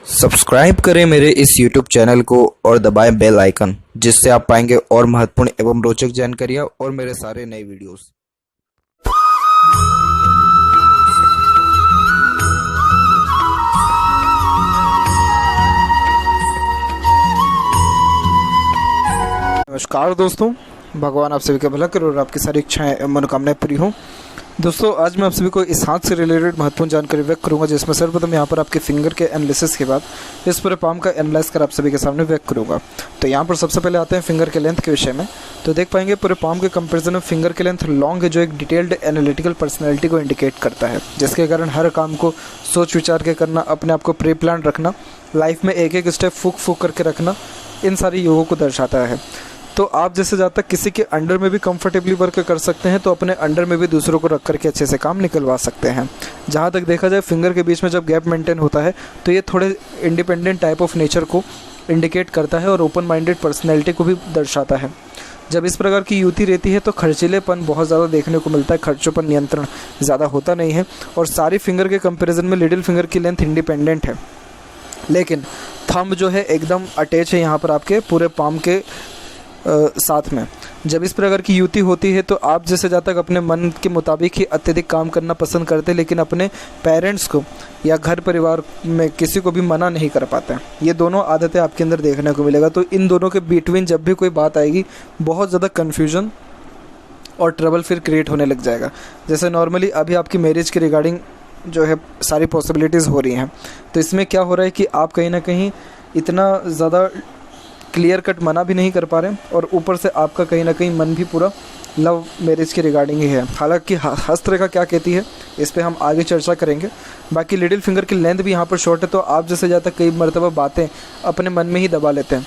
Subscribe करें मेरे इस YouTube चैनल को और दबाएं बेल आइकन, जिससे आप पाएंगे और महत्वपूर्ण एवं रोचक जानकारियाँ और मेरे सारे नए वीडियोस। नमस्कार दोस्तों, भगवान आप सभी का भला करे और आपकी सारी इच्छाएं एवं मनोकामनाएं पूरी हों। दोस्तों, आज मैं आप सभी को इस हाथ से रिलेटेड महत्वपूर्ण जानकारी व्यक्त करूंगा, जिसमें सर्वप्रथम यहाँ पर आपके फिंगर के एनालिसिस के बाद इस पूरे पाम का एनालाइज कर आप सभी के सामने व्यक्त करूंगा। तो यहाँ पर सबसे पहले आते हैं फिंगर के लेंथ के विषय में। तो देख पाएंगे पूरे पाम के कंपेरिजन में फिंगर के लेंथ लॉन्ग है, जो एक डिटेल्ड एनालिटिकल पर्सनैलिटी को इंडिकेट करता है, जिसके कारण हर काम को सोच विचार के करना, अपने आप को प्री प्लान रखना, लाइफ में एक एक स्टेप फूक करके रखना, इन सारी योगों को दर्शाता है। तो आप जैसे जहाँ तक किसी के अंडर में भी कंफर्टेबली वर्क कर सकते हैं, तो अपने अंडर में भी दूसरों को रख करके अच्छे से काम निकलवा सकते हैं। जहाँ तक देखा जाए, फिंगर के बीच में जब गैप मेंटेन होता है तो ये थोड़े इंडिपेंडेंट टाइप ऑफ नेचर को इंडिकेट करता है और ओपन माइंडेड पर्सनैलिटी को भी दर्शाता है। जब इस प्रकार की युति रहती है तो खर्चीलेपन बहुत ज़्यादा देखने को मिलता है, खर्चों पर नियंत्रण ज़्यादा होता नहीं है, और सारी फिंगर के कंपेरिजन में लिटिल फिंगर की लेंथ इंडिपेंडेंट है, लेकिन थंब जो है एकदम अटैच है यहाँ पर आपके पूरे पाम के साथ में। जब इस प्रकार की युति होती है तो आप जैसे जहाँ तक अपने मन के मुताबिक ही अत्यधिक काम करना पसंद करते हैं, लेकिन अपने पेरेंट्स को या घर परिवार में किसी को भी मना नहीं कर पाते हैं। ये दोनों आदतें आपके अंदर देखने को मिलेगा। तो इन दोनों के बिटवीन जब भी कोई बात आएगी, बहुत ज़्यादा कन्फ्यूजन और ट्रबल फिर क्रिएट होने लग जाएगा। जैसे नॉर्मली अभी आपकी मैरिज के रिगार्डिंग जो है सारी पॉसिबिलिटीज़ हो रही हैं, तो इसमें क्या हो रहा है कि आप कहीं ना कहीं इतना ज़्यादा क्लियर कट मना भी नहीं कर पा रहे हैं, और ऊपर से आपका कहीं ना कहीं मन भी पूरा लव मैरिज के रिगार्डिंग ही है। हालांकि हस्तरेखा क्या कहती है इस पे हम आगे चर्चा करेंगे। बाकी लिटिल फिंगर की लेंथ भी यहाँ पर शॉर्ट है, तो आप जैसे ज़्यादा कई मरतबा बातें अपने मन में ही दबा लेते हैं,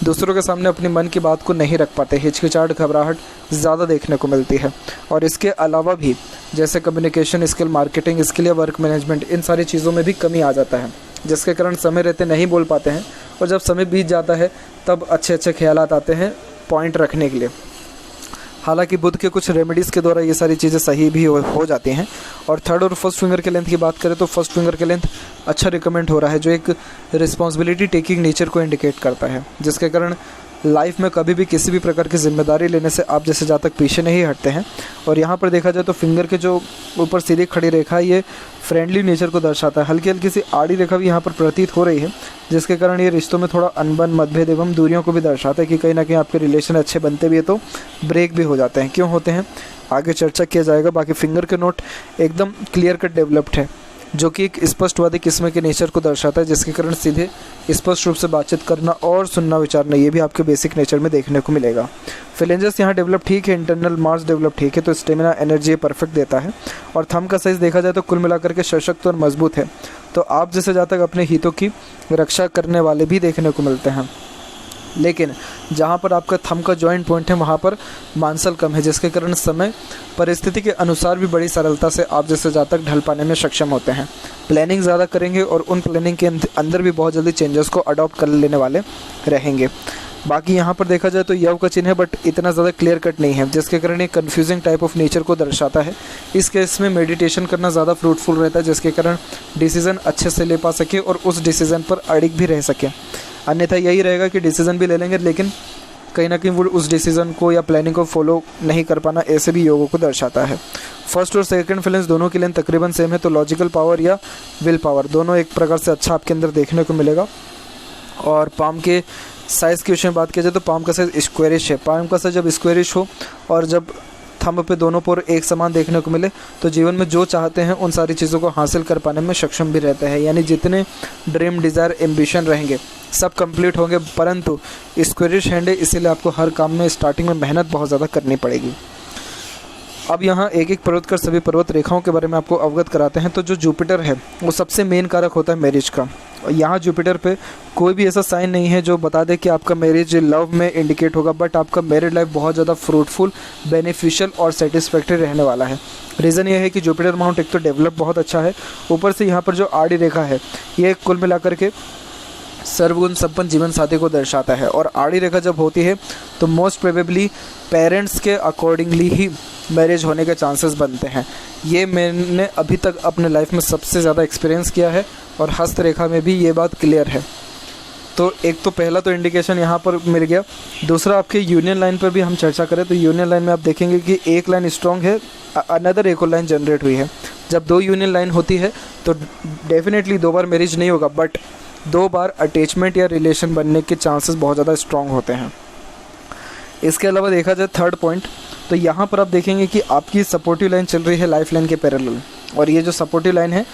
दूसरों के सामने अपने मन की बात को नहीं रख पाते, हिचकिचाहट घबराहट ज़्यादा देखने को मिलती है। और इसके अलावा भी जैसे कम्युनिकेशन स्किल, मार्केटिंग स्किल या वर्क मैनेजमेंट, इन सारी चीज़ों में भी कमी आ जाता है, जिसके कारण समय रहते नहीं बोल पाते हैं, और जब समय बीत जाता है तब अच्छे अच्छे ख्यालात आते हैं पॉइंट रखने के लिए। हालांकि बुद्ध के कुछ रेमेडीज़ के द्वारा ये सारी चीज़ें सही भी हो जाती हैं। और थर्ड और फर्स्ट फिंगर के लेंथ की बात करें तो फर्स्ट फिंगर के लेंथ अच्छा रिकमेंड हो रहा है, जो एक रिस्पॉन्सिबिलिटी टेकिंग नेचर को इंडिकेट करता है, जिसके कारण लाइफ में कभी भी किसी भी प्रकार की जिम्मेदारी लेने से आप जैसे जहाँ तक पीछे नहीं हटते हैं। और यहाँ पर देखा जाए तो फिंगर के जो ऊपर सीधी खड़ी रेखा है, ये फ्रेंडली नेचर को दर्शाता है। हल्की हल्की सी आड़ी रेखा भी यहाँ पर प्रतीत हो रही है, जिसके कारण ये रिश्तों में थोड़ा अनबन, मतभेद एवं दूरियों को भी दर्शाता है कि कहीं ना कहीं आपके रिलेशन अच्छे बनते भी है तो ब्रेक भी हो जाते हैं। क्यों होते हैं आगे चर्चा किया जाएगा। बाकी फिंगर के नोट एकदम क्लियर कट डेवलप्ड है, जो कि एक स्पष्टवादी किस्म के नेचर को दर्शाता है, जिसके कारण सीधे स्पष्ट रूप से बातचीत करना और सुनना विचारना, ये भी आपके बेसिक नेचर में देखने को मिलेगा। फिलेंजस यहाँ डेवलप ठीक है, इंटरनल मार्स डेवलप ठीक है, तो स्टेमिना एनर्जी परफेक्ट देता है। और थंब का साइज़ देखा जाए तो कुल मिलाकर के सशक्त और मजबूत है, तो आप जैसे जहाँ तक अपने हितों की रक्षा करने वाले भी देखने को मिलते हैं। लेकिन जहाँ पर आपका थंब का जॉइंट पॉइंट है वहाँ पर मांसल कम है, जिसके कारण समय परिस्थिति के अनुसार भी बड़ी सरलता से आप जैसे जहाँ तक ढल पाने में सक्षम होते हैं। प्लानिंग ज़्यादा करेंगे और उन प्लानिंग के अंदर भी बहुत जल्दी चेंजेस को अडॉप्ट कर लेने वाले रहेंगे। बाकी यहाँ पर देखा जाए तो यव का चिन्ह है, बट इतना ज़्यादा क्लियर कट नहीं है, जिसके कारण ये कन्फ्यूजिंग टाइप ऑफ नेचर को दर्शाता है। इस केस में मेडिटेशन करना ज़्यादा फ्रूटफुल रहता है, जिसके कारण डिसीज़न अच्छे से ले पा सके और उस डिसीज़न पर अड़िग भी रह सके। अन्यथा यही रहेगा कि डिसीज़न भी ले लेंगे, लेकिन कहीं ना कहीं वो उस डिसीज़न को या प्लानिंग को फॉलो नहीं कर पाना, ऐसे भी योगों को दर्शाता है। फर्स्ट और सेकंड फिलेंस दोनों की लेंथ तकरीबन सेम है, तो लॉजिकल पावर या विल पावर दोनों एक प्रकार से अच्छा आपके अंदर देखने को मिलेगा। और पाम के साइज़ के विषय में बात किया जाए तो पाम का साइज़ स्क्वेरिश है। पाम का साइज़ जब स्क्वेरिश हो और जब थंब पे दोनों पर एक समान देखने को मिले, तो जीवन में जो चाहते हैं उन सारी चीज़ों को हासिल कर पाने में सक्षम भी रहते हैं। यानी जितने ड्रीम, डिज़ायर, एम्बिशन रहेंगे सब कंप्लीट होंगे, परंतु स्क्वेरिश हैंड है, इसीलिए आपको हर काम में स्टार्टिंग में मेहनत बहुत ज़्यादा करनी पड़ेगी। अब यहाँ एक एक पर्वत कर सभी पर्वत रेखाओं के बारे में आपको अवगत कराते हैं। तो जो जुपिटर है वो सबसे मेन कारक होता है मैरिज का। यहाँ जुपिटर पे कोई भी ऐसा साइन नहीं है जो बता दे कि आपका मैरिज लव में इंडिकेट होगा, बट आपका मैरिड लाइफ बहुत ज़्यादा फ्रूटफुल, बेनिफिशियल और सेटिस्फैक्ट्री रहने वाला है। रीज़न ये है कि जुपिटर माउंट एक तो डेवलप बहुत अच्छा है, ऊपर से यहाँ पर जो आड़ी रेखा है ये कुल मिलाकर के सर्वगुण संपन्न जीवन साथी को दर्शाता है। और आड़ी रेखा जब होती है तो मोस्ट प्रोबेबली पेरेंट्स के अकॉर्डिंगली ही मैरिज होने के चांसेस बनते हैं। ये मैंने अभी तक अपने लाइफ में सबसे ज़्यादा एक्सपीरियंस किया है और हस्त रेखा में भी ये बात क्लियर है। तो एक तो पहला तो इंडिकेशन यहाँ पर मिल गया। दूसरा आपके यूनियन लाइन पर भी हम चर्चा करें तो यूनियन लाइन में आप देखेंगे कि एक लाइन स्ट्रॉन्ग है, अनदर एक और लाइन जनरेट हुई है। जब दो यूनियन लाइन होती है तो डेफिनेटली 2 बार मैरिज नहीं होगा, बट 2 बार अटैचमेंट या रिलेशन बनने के चांसेस बहुत ज़्यादा स्ट्रॉन्ग होते हैं। इसके अलावा देखा जाए थर्ड पॉइंट, तो यहाँ पर आप देखेंगे कि आपकी सपोर्टिव लाइन चल रही है लाइफ लाइन के पैरेलल, और ये जो सपोर्टिव लाइन है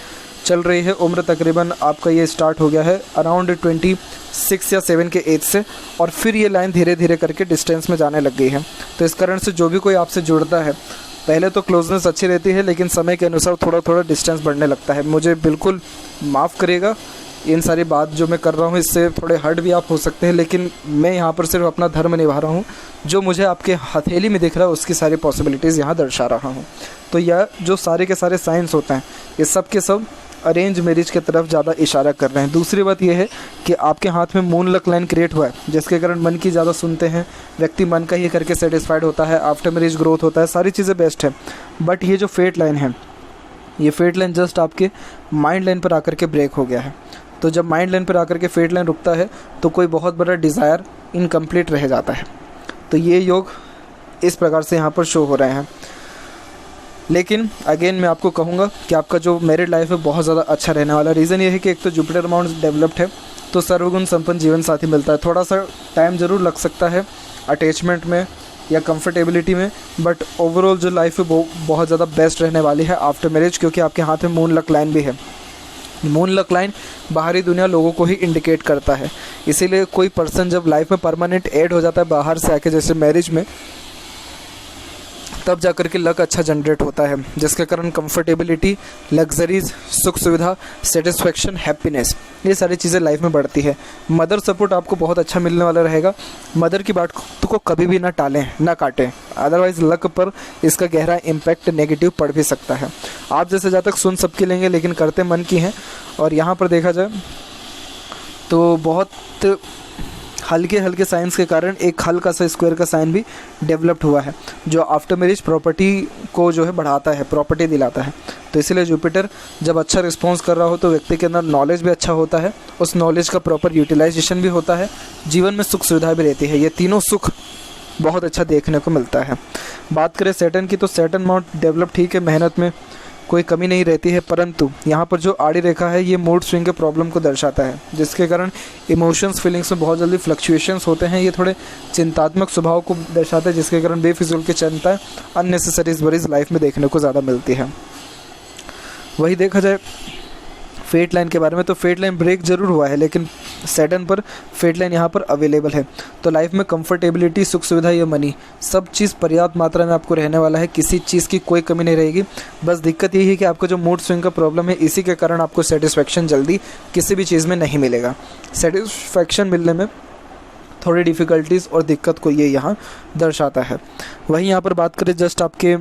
चल रही है उम्र तकरीबन आपका ये स्टार्ट हो गया है अराउंड 26 या 7 के एज से, और फिर ये लाइन धीरे धीरे करके डिस्टेंस में जाने लग गई है। तो इस कारण से जो भी कोई आपसे जुड़ता है, पहले तो क्लोजनेस अच्छी रहती है, लेकिन समय के अनुसार थोड़ा थोड़ा डिस्टेंस बढ़ने लगता है। मुझे बिल्कुल माफ़ करिएगा, इन सारी बात जो मैं कर रहा हूँ इससे थोड़े हर्ट भी आप हो सकते हैं, लेकिन मैं यहाँ पर सिर्फ अपना धर्म निभा रहा हूँ। जो मुझे आपके हथेली में दिख रहा है उसकी सारी पॉसिबिलिटीज़ यहाँ दर्शा रहा हूँ। तो यह जो सारे के सारे साइंस होते हैं, ये सब के सब अरेंज मैरिज की तरफ ज़्यादा इशारा कर रहे हैं। दूसरी बात यह है कि आपके हाथ में मून लक लाइन क्रिएट हुआ है, जिसके कारण मन की ज़्यादा सुनते हैं, व्यक्ति मन का ही करके सेटिस्फाइड होता है, आफ्टर मैरिज ग्रोथ होता है, सारी चीज़ें बेस्ट है। बट ये जो फेट लाइन है, ये फेट लाइन जस्ट आपके माइंड लाइन पर आकर के ब्रेक हो गया है। तो जब माइंड लाइन पर आकर के फेट लाइन रुकता है तो कोई बहुत बड़ा डिज़ायर इनकम्प्लीट रह जाता है। तो ये योग इस प्रकार से यहाँ पर शो हो रहे हैं। लेकिन अगेन मैं आपको कहूँगा कि आपका जो मैरिड लाइफ है बहुत ज़्यादा अच्छा रहने वाला। रीज़न ये है कि एक तो जुपिटर अमाउंट डेवलप्ड है, तो सर्वगुण संपन्न जीवन साथी मिलता है। थोड़ा सा टाइम ज़रूर लग सकता है अटैचमेंट में या कंफर्टेबिलिटी में, बट ओवरऑल जो लाइफ है वो बहुत ज़्यादा बेस्ट रहने वाली है आफ्टर मैरिज, क्योंकि आपके हाथ में मून लक लाइन भी है। मून लक लाइन बाहरी दुनिया लोगों को ही इंडिकेट करता है, इसीलिए कोई पर्सन जब लाइफ में परमानेंट ऐड हो जाता है बाहर से आके, जैसे मैरिज में, तब जाकर के लक अच्छा जनरेट होता है, जिसके कारण कंफर्टेबिलिटी, लग्जरीज, सुख सुविधा, सेटिस्फेक्शन, हैप्पीनेस, ये सारी चीज़ें लाइफ में बढ़ती है। मदर सपोर्ट आपको बहुत अच्छा मिलने वाला रहेगा। मदर की बात को कभी भी ना टालें, ना काटें, अदरवाइज़ लक पर इसका गहरा इम्पैक्ट नेगेटिव पड़ भी सकता है। आप जैसे जहाँ तक सुन सबकी लेंगे, लेकिन करते मन की हैं। और यहाँ पर देखा जाए तो बहुत हल्के हल्के साइंस के कारण एक हल्का सा स्क्वायर का साइन भी डेवलप्ड हुआ है, जो आफ्टर मैरिज प्रॉपर्टी को जो है बढ़ाता है, प्रॉपर्टी दिलाता है। तो इसलिए जुपिटर जब अच्छा रिस्पॉन्स कर रहा हो तो व्यक्ति के अंदर नॉलेज भी अच्छा होता है, उस नॉलेज का प्रॉपर यूटिलाइजेशन भी होता है, जीवन में सुख सुविधा भी रहती है। ये तीनों सुख बहुत अच्छा देखने को मिलता है। बात करें सैटर्न की, तो सैटर्न अमाउंट डेवलप ठीक है, मेहनत में कोई कमी नहीं रहती है, परंतु यहाँ पर जो आड़ी रेखा है ये मूड स्विंग के प्रॉब्लम को दर्शाता है, जिसके कारण इमोशंस, फीलिंग्स में बहुत जल्दी फ्लक्चुएशंस होते हैं। ये थोड़े चिंतात्मक स्वभाव को दर्शाता है, जिसके कारण बेफिजूल की चिंता, अननेसेसरी वरीज लाइफ में देखने को ज़्यादा मिलती है। वही देखा जाए फेट लाइन के बारे में, तो फेट लाइन ब्रेक ज़रूर हुआ है, लेकिन सैटर्न पर फेट लाइन यहाँ पर अवेलेबल है। तो लाइफ में कंफर्टेबिलिटी, सुख सुविधा या मनी, सब चीज़ पर्याप्त मात्रा में आपको रहने वाला है, किसी चीज़ की कोई कमी नहीं रहेगी। बस दिक्कत यही है कि आपको जो मूड स्विंग का प्रॉब्लम है, इसी के कारण आपको सेटिस्फेक्शन जल्दी किसी भी चीज़ में नहीं मिलेगा। सेटिस्फेक्शन मिलने में थोड़ी डिफ़िकल्टीज़ और दिक्कत को ये यहाँ दर्शाता है। वहीं यहाँ पर बात करें जस्ट आपके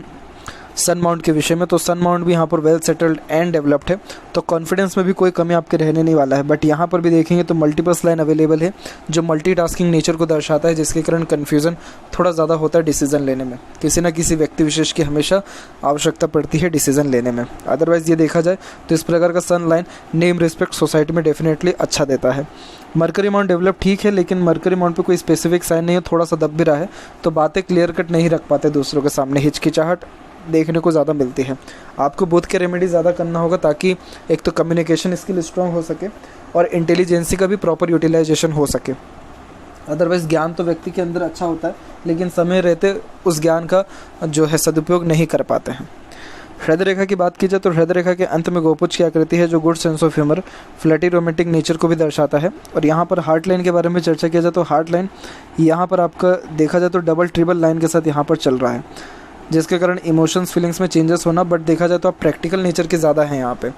सन माउंट के विषय में, तो सन माउंट भी यहाँ पर वेल सेटल्ड एंड डेवलप्ड है, तो कॉन्फिडेंस में भी कोई कमी आपके रहने नहीं वाला है। बट यहाँ पर भी देखेंगे तो मल्टीपल्स लाइन अवेलेबल है, जो मल्टीटास्किंग नेचर को दर्शाता है, जिसके कारण कन्फ्यूज़न थोड़ा ज़्यादा होता है डिसीज़न लेने में। किसी न किसी व्यक्ति विशेष की हमेशा आवश्यकता पड़ती है डिसीज़न लेने में। अदरवाइज़ ये देखा जाए तो इस प्रकार का सन लाइन नेम रिस्पेक्ट सोसाइटी में डेफिनेटली अच्छा देता है। मरकरी माउंट डेवलप ठीक है, लेकिन मरकरी माउंट पे कोई स्पेसिफिक साइन नहीं है, थोड़ा सा दब भी रहा है, तो बातें क्लियर कट नहीं रख पाते दूसरों के सामने, हिचकिचाहट देखने को ज़्यादा मिलती है। आपको बुध के रेमेडी ज़्यादा करना होगा, ताकि एक तो कम्युनिकेशन स्किल स्ट्रॉन्ग हो सके और इंटेलिजेंसी का भी प्रॉपर यूटिलाइजेशन हो सके। अदरवाइज़ ज्ञान तो व्यक्ति के अंदर अच्छा होता है, लेकिन समय रहते उस ज्ञान का जो है सदुपयोग नहीं कर पाते हैं। हृदय रेखा की बात की जाए तो हृदय रेखा के अंत में गोपुच्छ की आकृति है, जो good sense of humour, flirty romantic nature को भी दर्शाता है। और यहाँ पर हार्ट लाइन के बारे में चर्चा किया जाए तो हार्ट लाइन यहाँ पर आपका देखा जाए तो डबल ट्रिपल लाइन के साथ यहाँ पर चल रहा है, जिसके कारण इमोशंस फीलिंग्स में चेंजेस होना। बट देखा जाए तो आप प्रैक्टिकल नेचर के ज़्यादा हैं यहाँ पे,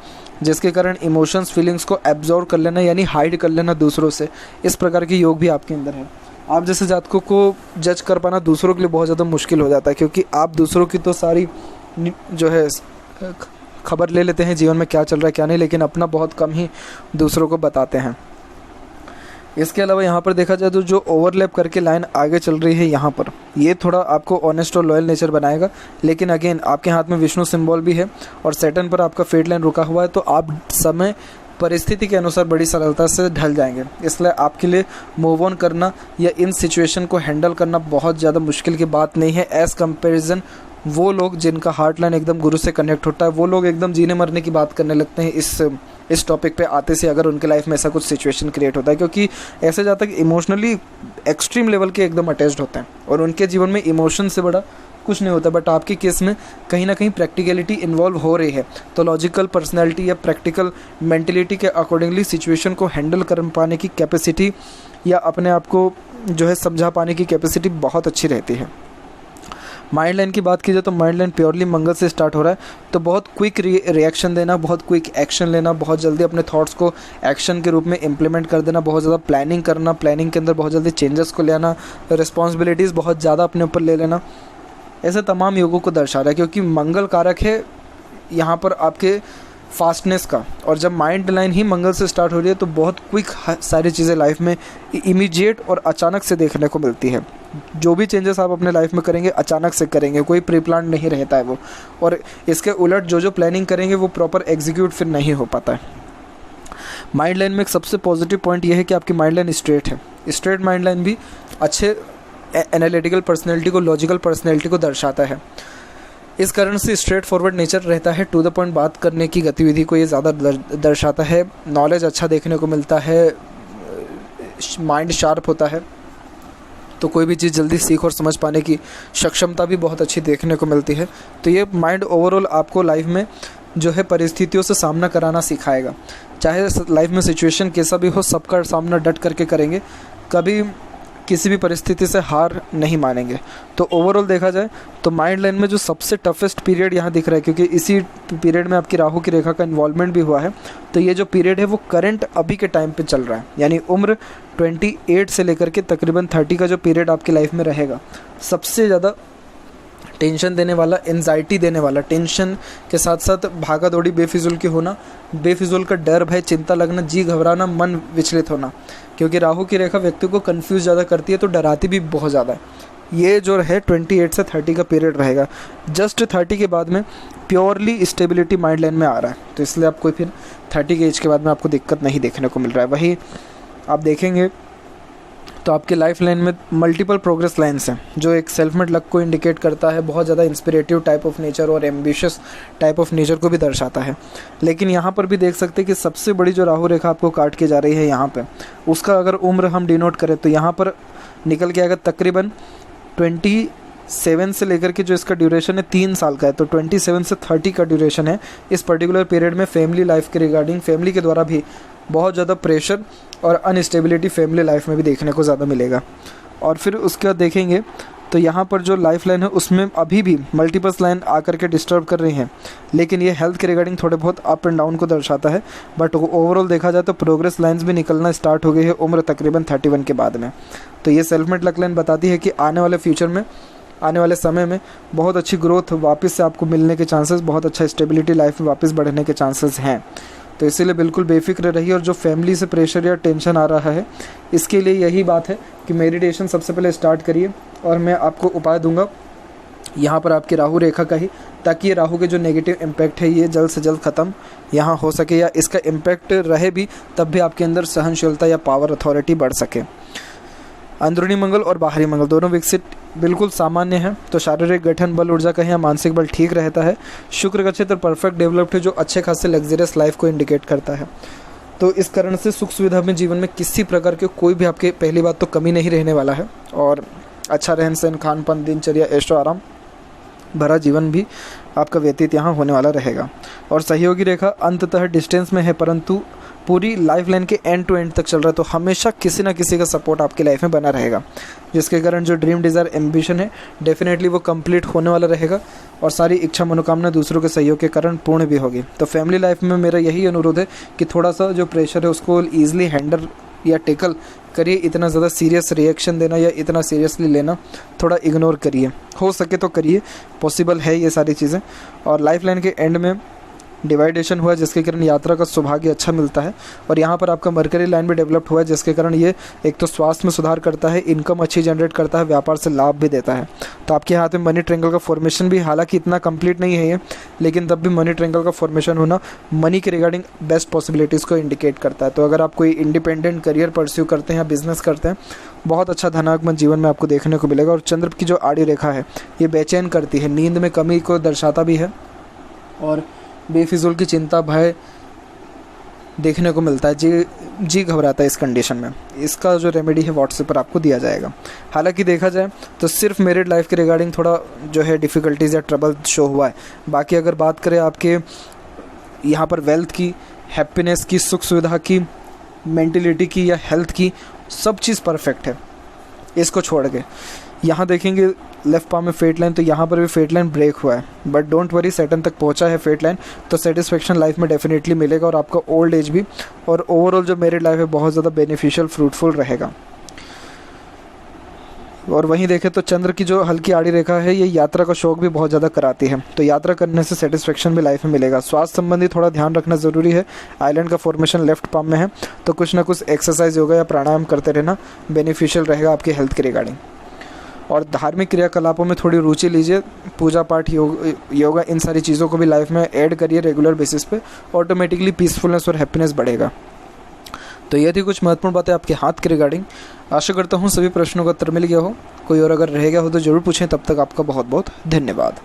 जिसके कारण इमोशंस फीलिंग्स को एब्जॉर्व कर लेना, यानी हाइड कर लेना दूसरों से, इस प्रकार के योग भी आपके अंदर है। आप जैसे जातकों को जज कर पाना दूसरों के लिए बहुत ज़्यादा मुश्किल हो जाता है, क्योंकि आप दूसरों की तो सारी जो है खबर ले लेते हैं जीवन में क्या चल रहा है क्या नहीं, लेकिन अपना बहुत कम ही दूसरों को बताते हैं। इसके अलावा यहाँ पर देखा जाए तो जो ओवरलैप करके लाइन आगे चल रही है यहाँ पर, ये थोड़ा आपको ऑनेस्ट और लॉयल नेचर बनाएगा। लेकिन अगेन आपके हाथ में विष्णु सिंबल भी है और सैटर्न पर आपका फेट लाइन रुका हुआ है, तो आप समय परिस्थिति के अनुसार बड़ी सरलता से ढल जाएंगे। इसलिए आपके लिए मूव ऑन करना या इन सिचुएशन को हैंडल करना बहुत ज़्यादा मुश्किल की बात नहीं है। एज़ कंपेरिजन वो लोग जिनका हार्ट लाइन एकदम गुरु से कनेक्ट होता है, वो लोग एकदम जीने मरने की बात करने लगते हैं इस टॉपिक पे आते से, अगर उनके लाइफ में ऐसा कुछ सिचुएशन क्रिएट होता है, क्योंकि ऐसे जाता है कि इमोशनली एक्सट्रीम लेवल के एकदम अटैच्ड होते हैं और उनके जीवन में इमोशन से बड़ा कुछ नहीं होता। बट आपके केस में कहीं ना कहीं प्रैक्टिकलिटी इन्वॉल्व हो रही है, तो लॉजिकल पर्सनैलिटी या प्रैक्टिकल मेंटलिटी के अकॉर्डिंगली सिचुएशन को हैंडल कर पाने की कैपेसिटी या अपने आप को जो है समझा पाने की कैपेसिटी बहुत अच्छी रहती है। माइंड लाइन की बात की जाए तो माइंड लाइन प्योरली मंगल से स्टार्ट हो रहा है, तो बहुत क्विक रिएक्शन देना, बहुत क्विक एक्शन लेना, बहुत जल्दी अपने थॉट्स को एक्शन के रूप में इम्प्लीमेंट कर देना, बहुत ज़्यादा प्लानिंग करना, प्लानिंग के अंदर बहुत जल्दी चेंजेस को ले आना, रिस्पॉन्सिबिलिटीज़ बहुत ज़्यादा अपने ऊपर ले लेना, ऐसे तमाम योगों को दर्शा रहा है, क्योंकि मंगल कारक है यहाँ पर आपके फास्टनेस का। और जब माइंड लाइन ही मंगल से स्टार्ट हो रही है तो बहुत क्विक सारी चीज़ें लाइफ में इमीडिएट और अचानक से देखने को मिलती है। जो भी चेंजेस आप अपने लाइफ में करेंगे अचानक से करेंगे, कोई प्री प्लान नहीं रहता है वो, और इसके उलट जो प्लानिंग करेंगे वो प्रॉपर एग्जीक्यूट फिर नहीं हो पाता है। माइंड लाइन में एक सबसे पॉजिटिव पॉइंट ये है कि आपकी माइंड लाइन स्ट्रेट है। स्ट्रेट माइंड लाइन भी अच्छे एनालिटिकल पर्सनैलिटी को, लॉजिकल पर्सनैलिटी को दर्शाता है। इस कारण से स्ट्रेट फॉरवर्ड नेचर रहता है, टू द पॉइंट बात करने की गतिविधि को ये ज़्यादा दर्शाता है। नॉलेज अच्छा देखने को मिलता है, माइंड शार्प होता है, तो कोई भी चीज़ जल्दी सीख और समझ पाने की सक्षमता भी बहुत अच्छी देखने को मिलती है। तो ये माइंड ओवरऑल आपको लाइफ में जो है परिस्थितियों से सामना कराना सिखाएगा। चाहे लाइफ में सिचुएशन कैसा भी हो, सबका सामना डट करके करेंगे, कभी किसी भी परिस्थिति से हार नहीं मानेंगे। तो ओवरऑल देखा जाए तो माइंड लाइन में जो सबसे टफेस्ट पीरियड यहाँ दिख रहा है, क्योंकि इसी पीरियड में आपकी राहु की रेखा का इन्वॉल्वमेंट भी हुआ है, तो ये जो पीरियड है वो करंट अभी के टाइम पे चल रहा है, यानी उम्र 28 से लेकर के तकरीबन 30 का जो पीरियड आपकी लाइफ में रहेगा, सबसे ज़्यादा टेंशन देने वाला, एंजाइटी देने वाला, टेंशन के साथ साथ भागा दौड़ी बेफिजुल की होना, बेफिजुल का डर भय चिंता लगना, जी घबराना, मन विचलित होना, क्योंकि राहु की रेखा व्यक्ति को कंफ्यूज ज़्यादा करती है तो डराती भी बहुत ज़्यादा है। ये जो है 28 से 30 का पीरियड रहेगा। जस्ट 30 के बाद में प्योरली स्टेबिलिटी माइंड लाइन में आ रहा है, तो इसलिए आप कोई फिर 30 के एज के बाद में आपको दिक्कत नहीं देखने को मिल रहा है। वही आप देखेंगे तो आपके लाइफ लाइन में मल्टीपल प्रोग्रेस लाइन्स हैं, जो एक सेल्फ मेड लक को इंडिकेट करता है, बहुत ज़्यादा इंस्पिरेटिव टाइप ऑफ नेचर और एम्बिशियस टाइप ऑफ नेचर को भी दर्शाता है। लेकिन यहाँ पर भी देख सकते हैं कि सबसे बड़ी जो राहु रेखा आपको काट के जा रही है यहाँ पे, उसका अगर उम्र हम डिनोट करें तो यहाँ पर निकल के आएगा तकरीबन 27 से लेकर के जो इसका ड्यूरेशन है 3 साल का है, तो 27 से 30 का ड्यूरेशन है। इस पर्टिकुलर पीरियड में फैमिली लाइफ के रिगार्डिंग फैमिली के द्वारा भी बहुत ज़्यादा प्रेशर और अनस्टेबिलिटी फैमिली लाइफ में भी देखने को ज़्यादा मिलेगा। और फिर उसके बाद देखेंगे तो यहाँ पर जो लाइफ लाइन है उसमें अभी भी मल्टीपल्स लाइन आकर के डिस्टर्ब कर रही हैं, लेकिन ये हेल्थ के रिगार्डिंग थोड़े बहुत अप एंड डाउन को दर्शाता है। बट ओवरऑल देखा जाए तो प्रोग्रेस लाइन्स भी निकलना स्टार्ट हो गई है उम्र तकरीबन 31 के बाद में। तो ये सेल्फ मेड लक लाइन बताती है कि आने वाले फ्यूचर में, आने वाले समय में बहुत अच्छी ग्रोथ वापस से आपको मिलने के चांसेस, बहुत अच्छा स्टेबिलिटी लाइफ में वापस बढ़ने के चांसेस हैं। तो इसीलिए बिल्कुल बेफिक्र रहिए। और जो फैमिली से प्रेशर या टेंशन आ रहा है, इसके लिए यही बात है कि मेडिटेशन सबसे पहले स्टार्ट करिए, और मैं आपको उपाय दूंगा यहाँ पर आपकी राहु रेखा का ही, ताकि ये राहु के जो नेगेटिव इम्पैक्ट है ये जल्द से जल्द ख़त्म यहाँ हो सके, या इसका इम्पैक्ट रहे भी तब भी आपके अंदर सहनशीलता या पावर अथॉरिटी बढ़ सके। अंदरूनी मंगल और बाहरी मंगल दोनों विकसित बिल्कुल सामान्य है, तो शारीरिक गठन, बल, ऊर्जा का या मानसिक बल ठीक रहता है। शुक्र का क्षेत्र परफेक्ट डेवलप्ड है, जो अच्छे खासे लग्जरियस लाइफ को इंडिकेट करता है। तो इस कारण से सुख सुविधा में जीवन में किसी प्रकार के कोई भी आपके पहली बात तो कमी नहीं रहने वाला है, और अच्छा रहन सहन, खान पान, दिनचर्या, ऐशो आराम भरा जीवन भी आपका व्यतीत यहाँ होने वाला रहेगा। और सहयोगी रेखा अंततः डिस्टेंस में है, परंतु पूरी लाइफ लाइन के एंड टू एंड तक चल रहा है, तो हमेशा किसी ना किसी का सपोर्ट आपकी लाइफ में बना रहेगा, जिसके कारण जो ड्रीम डिज़ायर एम्बिशन है डेफिनेटली वो कंप्लीट होने वाला रहेगा, और सारी इच्छा मनोकामना दूसरों के सहयोग के कारण पूर्ण भी होगी। तो फैमिली लाइफ में मेरा यही अनुरोध है कि थोड़ा सा जो प्रेशर है उसको ईजिली हैंडल या टेकल करिए, इतना ज़्यादा सीरियस रिएक्शन देना या इतना सीरियसली लेना थोड़ा इग्नोर करिए, हो सके तो करिए, पॉसिबल है ये सारी चीज़ें। और लाइफ लाइन के एंड में डिवाइडेशन हुआ है जिसके कारण यात्रा का सौभाग्य अच्छा मिलता है। और यहाँ पर आपका मरकरी लाइन भी डेवलप्ड हुआ है जिसके कारण ये एक तो स्वास्थ्य में सुधार करता है, इनकम अच्छी जनरेट करता है, व्यापार से लाभ भी देता है। तो आपके हाथ में मनी ट्रायंगल का फॉर्मेशन भी हालांकि इतना कंप्लीट नहीं है ये, लेकिन तब भी मनी ट्रायंगल का फॉर्मेशन होना मनी के रिगार्डिंग बेस्ट पॉसिबिलिटीज़ को इंडिकेट करता है। तो अगर आप कोई इंडिपेंडेंट करियर परस्यू करते हैं या बिजनेस करते हैं, बहुत अच्छा धनागमन जीवन में आपको देखने को मिलेगा। और चंद्र की जो आड़ी रेखा है ये बेचैन करती है, नींद में कमी को दर्शाता भी है और बेफिजूल की चिंता भय देखने को मिलता है। जी घबराता है इस कंडीशन में। इसका जो रेमेडी है व्हाट्सएप पर आपको दिया जाएगा। हालांकि देखा जाए तो सिर्फ मैरिड लाइफ के रिगार्डिंग थोड़ा जो है डिफ़िकल्टीज़ या ट्रबल शो हुआ है। बाकी अगर बात करें आपके यहाँ पर वेल्थ की, हैप्पीनेस की, सुख सुविधा की, मेंटलिटी की या हेल्थ की, सब चीज़ परफेक्ट है। इसको छोड़ के यहाँ देखेंगे लेफ्ट पाम में फेट लाइन, तो यहाँ पर भी फेट लाइन ब्रेक हुआ है, बट डोंट वरी, सैटर्न तक पहुँचा है फेट लाइन, तो सेटिस्फेक्शन लाइफ में डेफिनेटली मिलेगा और आपका ओल्ड एज भी और ओवरऑल जो मैरिड लाइफ है बहुत ज़्यादा बेनिफिशियल फ्रूटफुल रहेगा। और वहीं देखें तो चंद्र की जो हल्की आड़ी रेखा है ये यात्रा का शौक भी बहुत ज़्यादा कराती है, तो यात्रा करने से सेटिस्फेक्शन भी लाइफ में मिलेगा। स्वास्थ्य संबंधी थोड़ा ध्यान रखना ज़रूरी है। आइलैंड का फॉर्मेशन लेफ्ट पाम में है, तो कुछ ना कुछ एक्सरसाइज योगा या प्राणायाम करते रहना बेनिफिशियल रहेगा आपकी हेल्थ के रिगार्डिंग। और धार्मिक क्रियाकलापों में थोड़ी रुचि लीजिए, पूजा पाठ, योगा, इन सारी चीज़ों को भी लाइफ में ऐड करिए रेगुलर बेसिस पे, ऑटोमेटिकली पीसफुलनेस और हैप्पीनेस बढ़ेगा। तो ये थी कुछ महत्वपूर्ण बातें आपके हाथ के रिगार्डिंग। आशा करता हूँ सभी प्रश्नों का उत्तर मिल गया हो। कोई और अगर रह गया हो तो ज़रूर पूछें। तब तक आपका बहुत बहुत धन्यवाद।